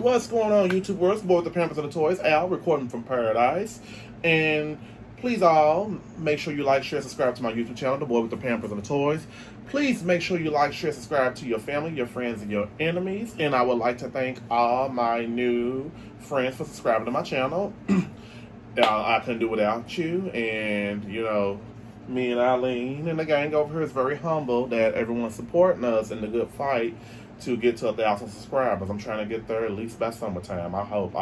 What's going on, YouTube world? It's boy with the Pampers and the Toys, Al, recording from Paradise. And please all, make sure you like, share, subscribe to my YouTube channel, The Boy with the Pampers and the Toys. Please make sure you like, share, subscribe to your family, your friends, and your enemies. And I would like to thank all my new friends for subscribing to my channel. I couldn't do without you. And, you know, me and Eileen and the gang over here is very humble that everyone's supporting us in the good fight to get to 1,000 subscribers. I'm trying to get there at least by summertime. I hope.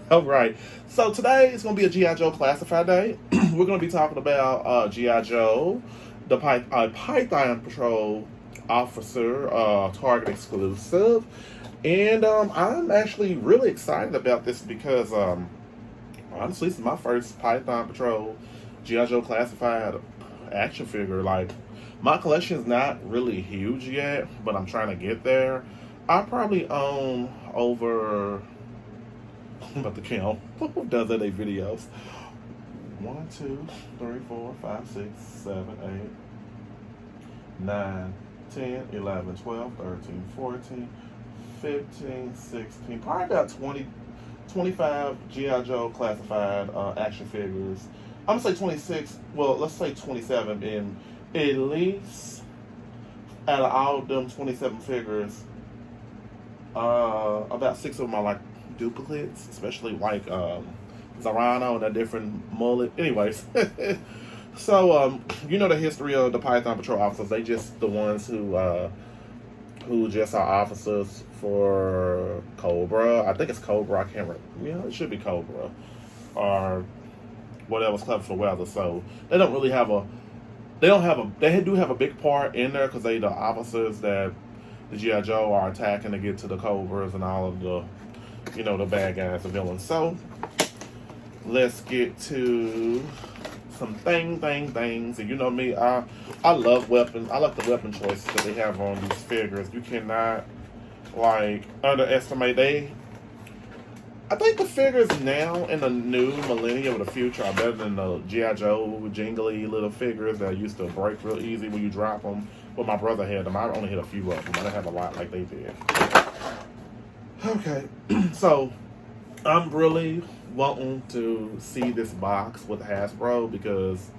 All right. So today is going to be a G.I. Joe Classified Day. We're going to be talking about G.I. Joe, the Pythonn Patrol Officer, Target exclusive. And I'm actually really excited about this because honestly, this is my first Pythonn Patrol G.I. Joe Classified action figure. Like, my collection is not really huge yet, but I'm trying to get there. I probably own over, I'm about to count, who does that, 8 videos? 1, 2, 3, 4, 5, 6, 7, 8, 9, 10, 11, 12, 13, 14, 15, 16, probably about 20, 25 G.I. Joe Classified action figures. I'm gonna say 26, well, let's say 27, and at least out of all of them 27 figures, about 6 of them are like duplicates, especially like Zarano and a different mullet. Anyways, so you know the history of the Pythonn Patrol officers. They just the ones who just are officers for Cobra. I think it's Cobra. I can't remember. Yeah, it should be Cobra or whatever's clever for weather. So they don't really have a. They do have a big part in there because they the officers that the G.I. Joe are attacking to get to the Cobras and all of the, you know, the bad guys, the villains. So let's get to some things. And you know me, I love weapons. I like the weapon choices that they have on these figures. You cannot like underestimate. I think the figures now in the new millennium of the future are better than the G.I. Joe jingly little figures that used to break real easy when you drop them. But my brother had them. I only hit a few of them. I didn't have a lot like they did. Okay, so I'm really wanting to see this box with Hasbro because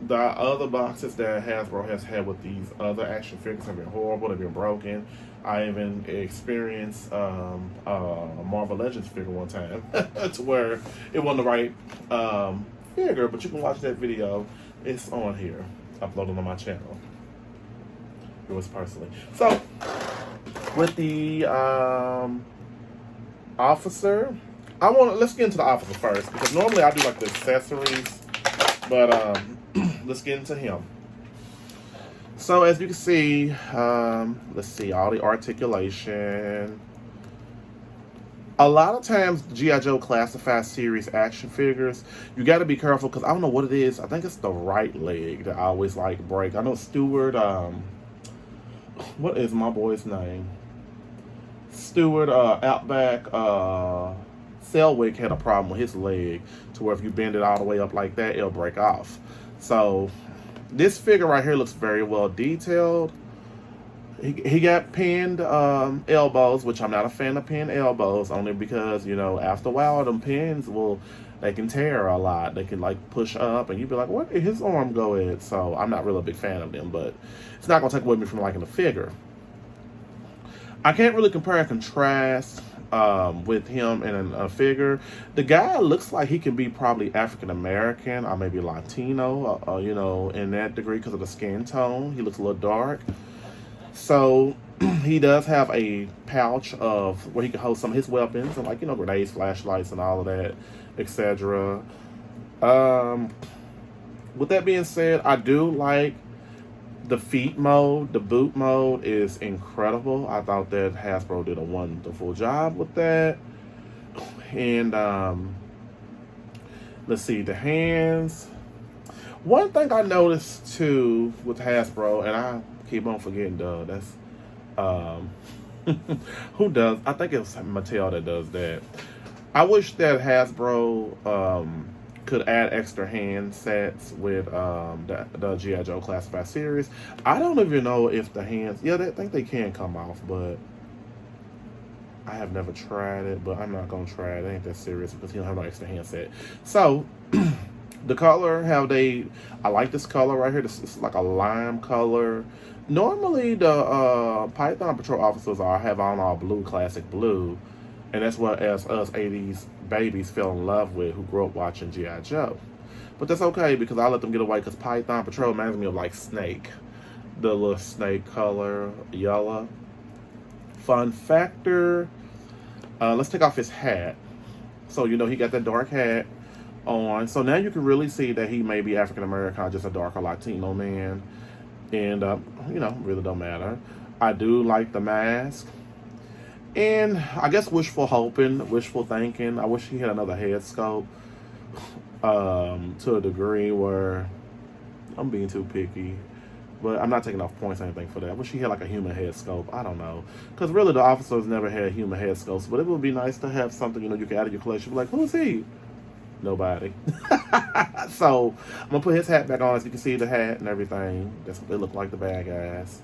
the other boxes that Hasbro has had with these other action figures have been horrible. They've been broken. I even experienced a Marvel Legends figure one time to where it wasn't the right figure, but you can watch that video. It's on here, uploaded on my channel. Yours personally. So, with the officer, let's get into the officer first because normally I do like the accessories, but let's get into him. So as you can see, let's see, all the articulation. A lot of times, G.I. Joe Classified series action figures, you got to be careful because I don't know what it is. I think it's the right leg that I always like break. I know Stewart, what is my boy's name? Stewart Outback Selwick had a problem with his leg to where if you bend it all the way up like that, it'll break off. So this figure right here looks very well detailed. He got pinned elbows, which I'm not a fan of pinned elbows, only because, you know, after a while, them pins they can tear a lot. They can like push up, and you'd be like, "Where did his arm go at?" So I'm not really a big fan of them, but it's not gonna take away from liking the figure. I can't really compare and contrast with him in a figure. The guy looks like he can be probably African American or maybe Latino, you know, in that degree because of the skin tone. He looks a little dark. So he does have a pouch of where he can hold some of his weapons, and like, you know, grenades, flashlights, and all of that, etc. With that being said, I do like the feet mode. The boot mode is incredible. I thought that Hasbro did a wonderful job with that. And let's see, the hands. One thing I noticed too with Hasbro, and I keep on forgetting, that's who does? I think it's Mattel that does that. I wish that Hasbro could add extra hand sets with the G.I. Joe Classified series. I don't even know if the hands, yeah, I think they can come off, but I have never tried it, but I'm not going to try it. It ain't that serious because you don't have no extra hand set. So, the color, I like this color right here. This is like a lime color. Normally, the Pythonn Patrol Officers have on all blue, classic blue. And that's what us 80s babies fell in love with who grew up watching G.I. Joe. But that's okay because I let them get away because Pythonn Patrol reminds me of like Snake. The little snake color, yellow. Fun factor. Let's take off his hat. So, you know, he got that dark hat on. So now you can really see that he may be African American or just a darker Latino man. And, you know, really don't matter. I do like the mask. And I guess wishful hoping, wishful thinking. I wish he had another head sculpt to a degree where I'm being too picky. But I'm not taking off points or anything for that. I wish he had like a human head sculpt. I don't know. Because really the officers never had human head sculpts. But it would be nice to have something, you know, you can add to your collection. Be like, who's he? Nobody. So I'm going to put his hat back on. As you can see the hat and everything. That's what they look like, the bad guys.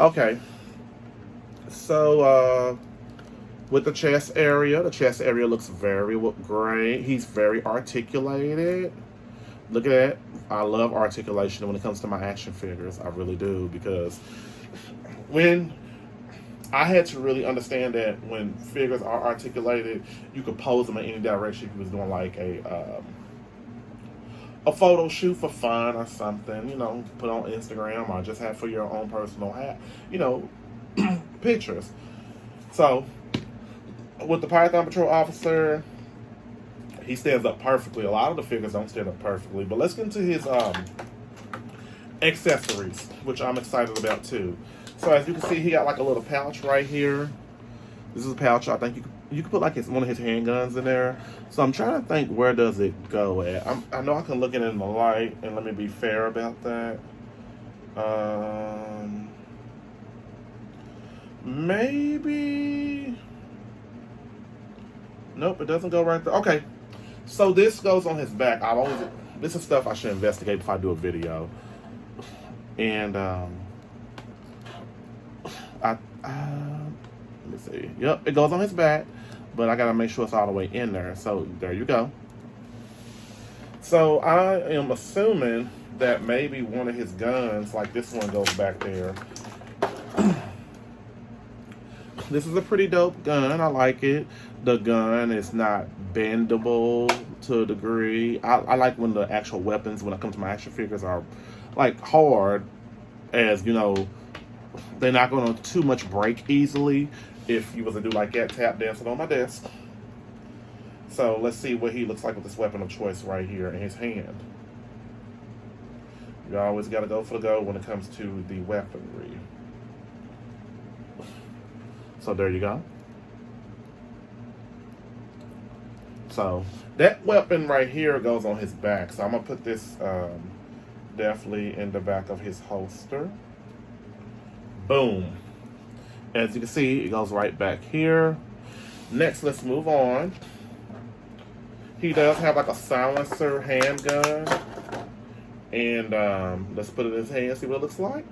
Okay. So, with the chest area looks very great. He's very articulated. Look at that. I love articulation when it comes to my action figures. I really do, because when I had to really understand that when figures are articulated, you could pose them in any direction. If you was doing like a photo shoot for fun or something, you know, put on Instagram or just have for your own personal you know, pictures. So with the Pythonn Patrol Officer, he stands up perfectly. A lot of the figures don't stand up perfectly. But let's get into his accessories, which I'm excited about too. So as you can see, he got like a little pouch right here. This is a pouch. I think you could put like one of his handguns in there. So I'm trying to think, where does it go at? I know I can look at it in the light, and let me be fair about that. Maybe. Nope, it doesn't go right there. Okay. So this goes on his back. This is stuff I should investigate before I do a video. And let me see. Yep, it goes on his back, but I gotta make sure it's all the way in there. So there you go. So I am assuming that maybe one of his guns, like this one, goes back there. This is a pretty dope gun. I like it. The gun is not bendable to a degree. I like when the actual weapons, when it comes to my action figures, are like hard, as you know, they're not going to too much break easily. If you was to do like that, tap dancing on my desk. So let's see what he looks like with this weapon of choice right here in his hand. You always got to go for the gold when it comes to the weaponry. So there you go. So that weapon right here goes on his back. So I'm going to put this definitely in the back of his holster. Boom. As you can see, it goes right back here. Next, let's move on. He does have like a silencer handgun. And let's put it in his hand, see what it looks like.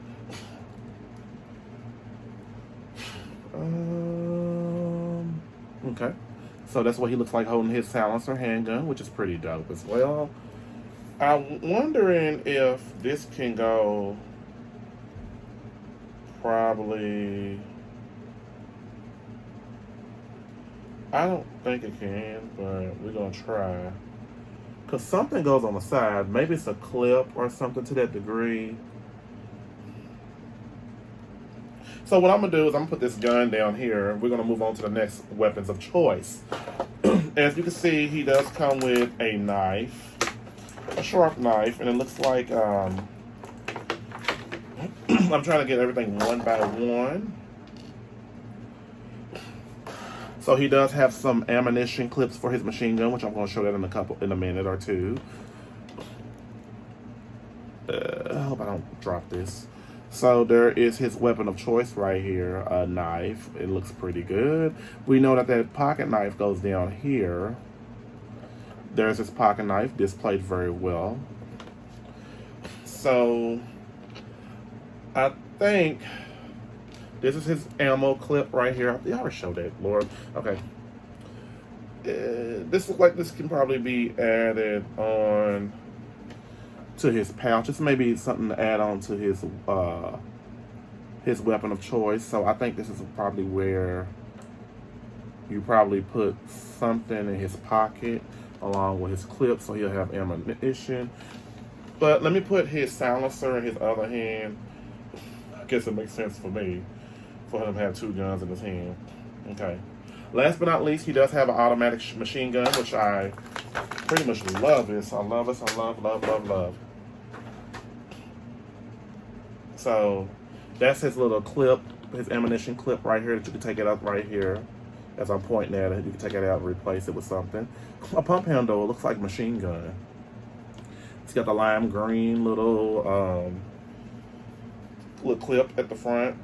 Okay. So that's what he looks like holding his silencer handgun, which is pretty dope as well. I'm wondering if this can go probably... I don't think it can, but we're going to try. Because something goes on the side. Maybe it's a clip or something to that degree. So what I'm going to do is I'm going to put this gun down here. We're going to move on to the next weapons of choice. As you can see, he does come with a knife. A sharp knife. And it looks like... I'm trying to get everything one by one. So he does have some ammunition clips for his machine gun, which I'm going to show that in a minute or two. I hope I don't drop this. So there is his weapon of choice right here, a knife. It looks pretty good. We know that that pocket knife goes down here. There's his pocket knife displayed very well. So I think this is his ammo clip right here. I already showed that, Lord. Okay. This looks like this can probably be added on to his pouch. This may be something to add on to his weapon of choice. So I think this is probably where you probably put something in his pocket along with his clip, so he'll have ammunition. But let me put his silencer in his other hand. I guess it makes sense for me for him to have 2 guns in his hand. Okay. Last but not least, he does have an automatic machine gun, which I pretty much love this. I love this. I love. So that's his little clip, his ammunition clip right here that you can take it up right here. As I'm pointing at it, you can take it out and replace it with something. A pump handle looks like a machine gun. It's got the lime green little clip at the front.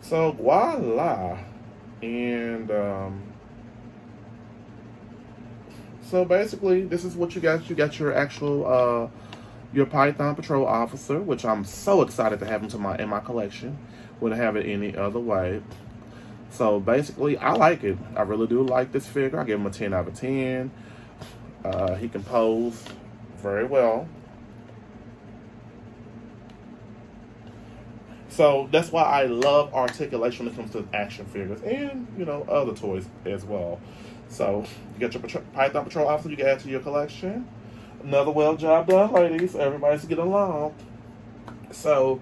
So voila, and so basically this is what you got. You got your actual your Pythonn Patrol Officer, which I'm so excited to have him in my collection. Wouldn't have it any other way. So basically, I like it. I really do like this figure. I give him a 10 out of 10. He can pose very well. So that's why I love articulation when it comes to action figures and, you know, other toys as well. So you got your Pythonn Patrol Officer you can add to your collection. Another well job done, ladies. Everybody's getting along. So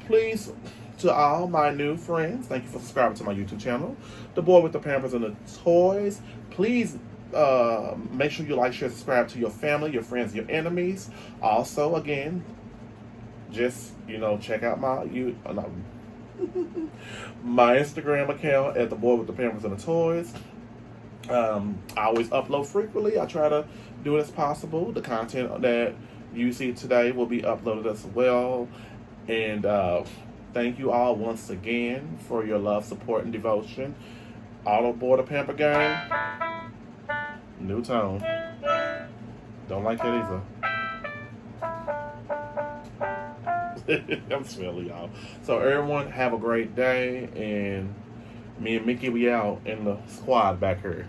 please, to all my new friends, thank you for subscribing to my YouTube channel, The Boy with the Pampers and the Toys. Please make sure you like, share, subscribe to your family, your friends, your enemies. Also, again, just, you know, check out my my Instagram account at The Boy with the Pampers and the Toys. I always upload frequently. I try to do it as possible. The content that you see today will be uploaded as well. And thank you all once again for your love, support, and devotion. All aboard the Pamper Gang. New tone. Don't like that either. I'm silly, y'all. So everyone have a great day, and me and Mickey, we out in the squad back here.